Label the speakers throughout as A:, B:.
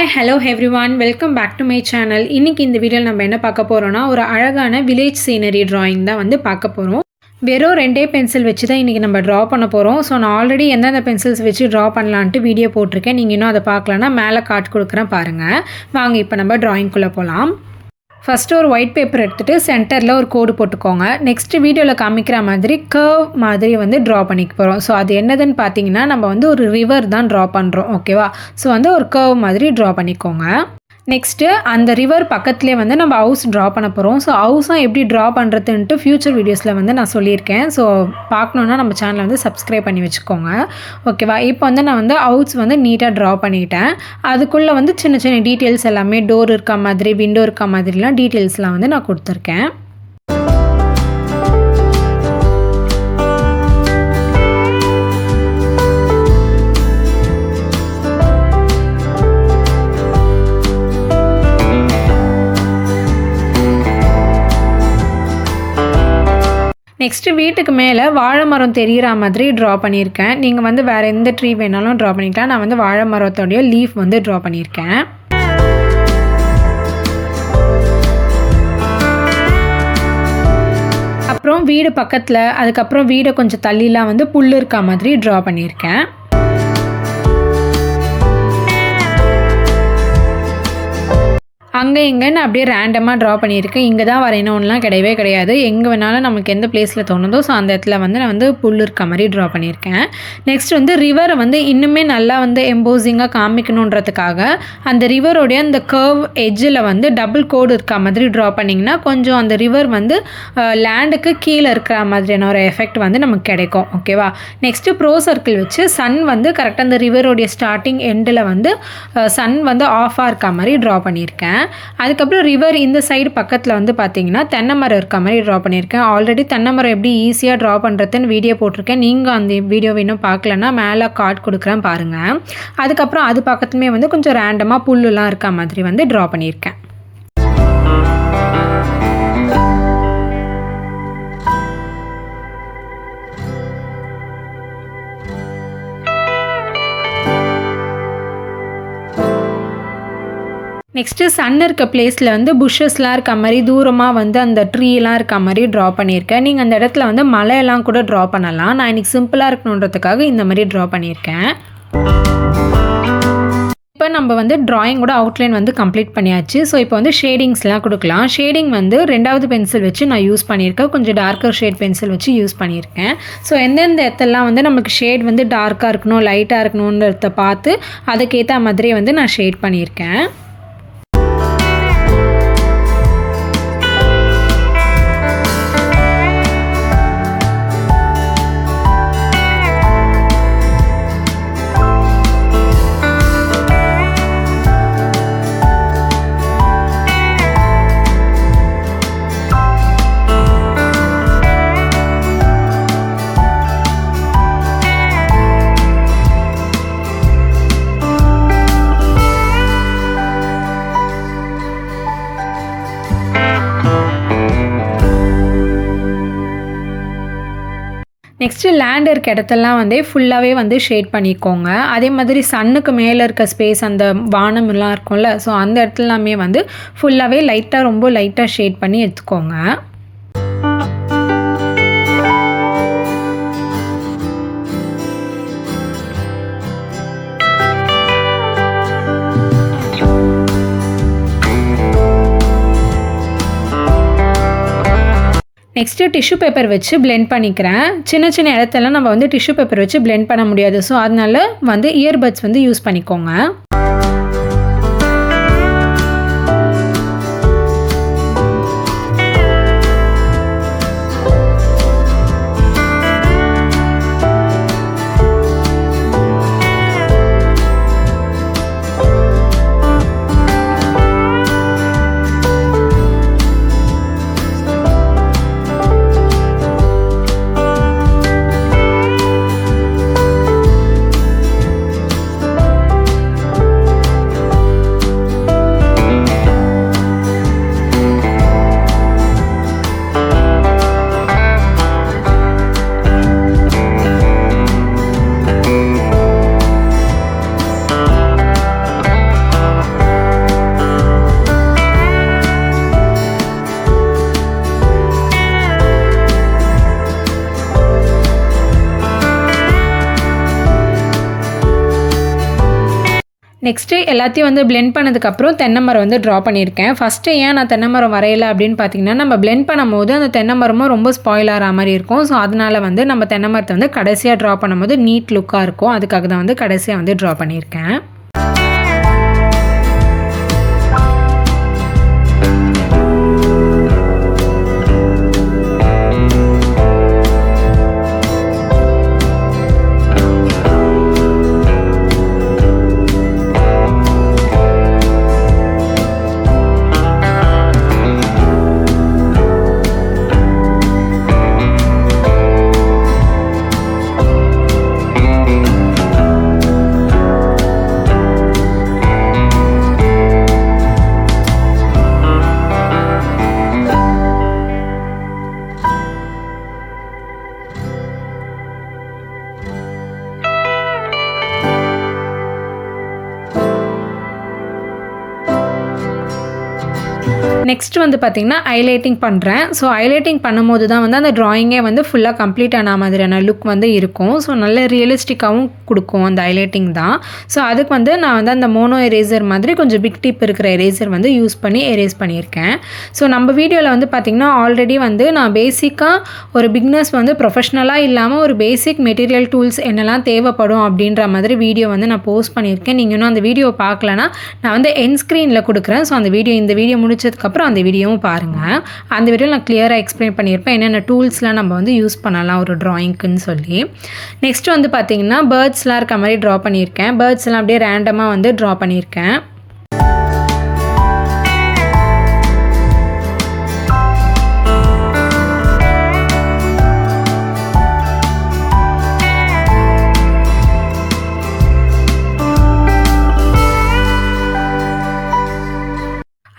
A: Hi hello everyone, welcome back to my channel. இன்றைக்கி இந்த வீடியோவில் நம்ம என்ன பார்க்க போகிறோன்னா, ஒரு அழகான வில்லேஜ் சீனரி ட்ராயிங் தான் வந்து பார்க்க போகிறோம். வெறும் 2 பென்சில் வச்சு தான் இன்றைக்கி நம்ம ட்ரா பண்ண போகிறோம். ஸோ நான் ஆல்ரெடி எந்தெந்த பென்சில்ஸ் வச்சு ட்ரா பண்ணலான்ட்டு வீடியோ போட்டிருக்கேன். நீங்கள் இன்னும் அதை பார்க்கலன்னா மேலே காட் கொடுக்குறேன் பாருங்கள். வாங்க இப்போ நம்ம ட்ராயிங்குள்ளே போகலாம். ஃபஸ்ட்டு ஒரு ஒயிட் பேப்பர் எடுத்துகிட்டு சென்டரில் ஒரு கோடு போட்டுக்கோங்க. நெக்ஸ்ட்டு வீடியோவில் காமிக்கிற மாதிரி கர்வ் மாதிரி வந்து ட்ரா பண்ணிக்க போகிறோம். ஸோ அது என்னதுன்னு பார்த்தீங்கன்னா, நம்ம வந்து ஒரு ரிவர் தான் ட்ரா பண்ணுறோம். ஓகேவா? ஸோ வந்து ஒரு கர்வ் மாதிரி ட்ரா பண்ணிக்கோங்க. நெக்ஸ்ட்டு அந்த ரிவர் பக்கத்துலேயே வந்து நம்ம ஹவுஸ் ட்ரா பண்ண போகிறோம். ஸோ ஹவுஸும் எப்படி ட்ரா பண்ணுறதுன்ட்டு ஃப்யூச்சர் வீடியோஸில் வந்து நான் சொல்லியிருக்கேன். ஸோ பார்க்கணுன்னா நம்ம சேனலை வந்து சப்ஸ்கிரைப் பண்ணி வச்சுக்கோங்க. ஓகேவா? இப்போ வந்து நான் வந்து ஹவுஸ் வந்து நீட்டாக ட்ரா பண்ணிட்டேன். அதுக்குள்ளே வந்து சின்ன சின்ன டீட்டெயில்ஸ் எல்லாமே டோர் இருக்க மாதிரி, விண்டோ இருக்க மாதிரிலாம் டீட்டெயில்ஸ்லாம் வந்து நான் கொடுத்துருக்கேன். நெக்ஸ்ட்டு வீட்டுக்கு மேலே வாழை மரம் தெரிகிற மாதிரி ட்ரா பண்ணியிருக்கேன். நீங்கள் வந்து வேறு எந்த ட்ரீ வேணாலும் ட்ரா பண்ணிக்கலாம். நான் வந்து வாழை மரத்தோடைய லீஃப் வந்து ட்ரா பண்ணியிருக்கேன். அப்புறம் வீடு பக்கத்தில், அதுக்கப்புறம் வீடை கொஞ்சம் தள்ளிலாம் வந்து புல் இருக்க மாதிரி ட்ரா பண்ணியிருக்கேன். அங்கே இங்கேன்னு அப்படியே ரேண்டமாக ட்ரா பண்ணியிருக்கேன். இங்கே தான் வரையணும்லாம் கிடையவே கிடையாது. எங்கே வேணாலும் நமக்கு எந்த பிளேஸில் தோணுதோ ஸோ அந்த இடத்துல வந்து நான் வந்து புல் இருக்க மாதிரி ட்ரா பண்ணியிருக்கேன். நெக்ஸ்ட் வந்து ரிவரை வந்து இன்னுமே நல்லா வந்து எம்போசிங்காக காமிக்கணுன்றதுக்காக அந்த ரிவரோடைய அந்த கர்வ் எட்ஜில் வந்து டபுள் கோடு இருக்க மாதிரி ட்ரா பண்ணிங்கன்னா கொஞ்சம் அந்த ரிவர் வந்து லேண்டுக்கு கீழே இருக்கிற மாதிரியான ஒரு எஃபெக்ட் வந்து நமக்கு கிடைக்கும். ஓகேவா? நெக்ஸ்ட்டு ப்ரோ சர்க்கிள் வச்சு சன் வந்து கரெக்டாக அந்த ரிவரோடைய ஸ்டார்டிங் எண்டில் வந்து சன் வந்து ஆஃபாக இருக்க மாதிரி ட்ரா பண்ணியிருக்கேன். அதுக்கப்புறம் ரிவர் இந்த சைடு பக்கத்தில் வந்து பார்த்தீங்கன்னா தென்னை மரம் இருக்க மாதிரி ட்ரா பண்ணியிருக்கேன். ஆல்ரெடி தென்னை மரம் எப்படி ஈஸியாக ட்ரா பண்ணுறதுன்னு வீடியோ போட்டிருக்கேன். நீங்கள் அந்த வீடியோ இன்னும் பார்க்கலன்னா மேலே கார்ட் கொடுக்குறேன் பாருங்கள். அதுக்கப்புறம் அது பக்கத்துலேயே வந்து கொஞ்சம் ரேண்டமாக புல்லுலாம் இருக்க மாதிரி வந்து ட்ரா பண்ணியிருக்கேன். நெக்ஸ்ட்டு சன் இருக்க பிளேஸில் வந்து புஷ்ஷஸ்லாம் இருக்க மாதிரி தூரமாக வந்து அந்த ட்ரீலாம் இருக்க மாதிரி ட்ரா பண்ணியிருக்கேன். நீங்கள் அந்த இடத்துல வந்து மலையெல்லாம் கூட ட்ரா பண்ணலாம். நான் இன்றைக்கி சிம்பிளாக இருக்கணுன்றதுக்காக இந்த மாதிரி ட்ரா பண்ணியிருக்கேன். இப்போ நம்ம வந்து ட்ராயிங்கோட அவுட்லைன் வந்து கம்ப்ளீட் பண்ணியாச்சு. ஸோ இப்போ வந்து ஷேடிங்ஸ்லாம் கொடுக்கலாம். ஷேடிங் வந்து 2வது பென்சில் வச்சு நான் யூஸ் பண்ணியிருக்கேன். கொஞ்சம் டார்க்கர் ஷேட் பென்சில் வச்சு யூஸ் பண்ணியிருக்கேன். ஸோ எந்தெந்த இடத்துலலாம் வந்து நமக்கு ஷேட் வந்து டார்க்காக இருக்கணும், லைட்டாக இருக்கணுன்றத பார்த்து அதுக்கேற்ற மாதிரியே வந்து நான் ஷேட் பண்ணியிருக்கேன். நெக்ஸ்ட்டு லேண்ட் இருக்க இடத்தெல்லாம் வந்து ஃபுல்லாகவே வந்து ஷேட் பண்ணிக்கோங்க. அதே மாதிரி சன்னுக்கு மேலே இருக்க ஸ்பேஸ் அந்த வானம்லாம் இருக்கும்ல, ஸோ அந்த இடத்துலாமே வந்து ஃபுல்லாகவே லைட்டாக ரொம்ப லைட்டாக ஷேட் பண்ணி எடுத்துக்கோங்க. நெக்ஸ்ட்டு டிஷ்யூ பேப்பர் வச்சு பிளெண்ட் பண்ணிக்கிறேன். சின்ன சின்ன இடத்தெல்லாம் நம்ம வந்து டிஷ்யூ பேப்பர் வச்சு பிளெண்ட் பண்ண முடியாது. ஸோ அதனால வந்து இயர்பட்ஸ் வந்து யூஸ் பண்ணிக்கோங்க. நெக்ஸ்ட்டு எல்லாத்தையும் வந்து பிளெண்ட் பண்ணதுக்கப்புறம் தென்னை மரம் வந்து ட்ரா பண்ணியிருக்கேன். ஃபஸ்ட்டு ஏன் நான் தென்னை மரம் வரையலை அப்படின்னு பார்த்தீங்கன்னா, நம்ம பிளெண்ட் பண்ணும்போது அந்த தென்னை மரமும் ரொம்ப ஸ்பாயில் ஆகிற மாதிரி இருக்கும். ஸோ அதனால வந்து நம்ம தென்னை மரத்தை வந்து கடைசியாக ட்ரா பண்ணும்போது நீட் லுக்காக இருக்கும். அதுக்காக தான் வந்து கடைசியாக வந்து ட்ரா பண்ணியிருக்கேன். நெக்ஸ்ட் வந்து பார்த்திங்கன்னா ஹைலைட்டிங் பண்ணுறேன். ஸோ ஹைலைட்டிங் பண்ணும்போது தான் வந்து அந்த ட்ராயிங்கே வந்து ஃபுல்லாக கம்ப்ளீட் ஆன மாதிரியான லுக் வந்து இருக்கும். ஸோ நல்ல ரியலிஸ்டிக்காகவும் கொடுக்கும் அந்த ஹைலைட்டிங் தான். ஸோ அதுக்கு வந்து நான் வந்து அந்த மோனோ எரேசர் மாதிரி கொஞ்சம் பிக் டிப் இருக்கிற எரேசர் வந்து யூஸ் பண்ணி எரேஸ் பண்ணியிருக்கேன். ஸோ நம்ம வீடியோவில் வந்து பார்த்திங்கன்னா ஆல்ரெடி வந்து நான் பேசிக்காக ஒரு பிக்னஸ் வந்து ப்ரொஃபஷ்னலாக இல்லாமல் ஒரு பேசிக் மெட்டீரியல் டூல்ஸ் என்னெல்லாம் தேவைப்படும் அப்படின்ற மாதிரி வீடியோ வந்து நான் போஸ்ட் பண்ணியிருக்கேன். நீங்கள் இன்னும் அந்த வீடியோ பார்க்கலன்னா நான் வந்து என் ஸ்க்ரீனில் கொடுக்குறேன். ஸோ அந்த இந்த வீடியோ முடிச்சதுக்கப்புறம் அந்த வீடியோவும் பாருங்கள். அந்த வீடியோவில் நான் கிளியராக எக்ஸ்பிளைன் பண்ணியிருப்பேன் என்னென்ன டூல்ஸ்லாம் நம்ம வந்து யூஸ் பண்ணலாம் ஒரு ட்ராயிங்க்குன்னு சொல்லி. நெக்ஸ்ட் வந்து பார்த்திங்கன்னா பேர்ட்ஸ்லாம் இருக்க மாதிரி ட்ரா பண்ணியிருக்கேன். பேர்ட்ஸ்லாம் அப்படியே ரேண்டமாக வந்து ட்ரா பண்ணியிருக்கேன்.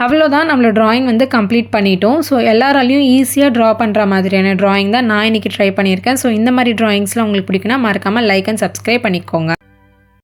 A: அவ்வளோதான், நம்மளோட ட்ராயிங் வந்து கம்ப்ளீட் பண்ணிட்டோம். ஸோ எல்லாராலையும் ஈஸியாக ட்ரா பண்ணுற மாதிரியான ட்ராயிங் தான் நான் இன்றைக்கி ட்ரை பண்ணியிருக்கேன். ஸோ இந்த மாதிரி ட்ராயிங்ஸ்லாம் உங்களுக்கு பிடிக்குன்னா மறக்காமல் லைக் அண்ட் சப்ஸ்கிரைப் பண்ணிக்கோங்க.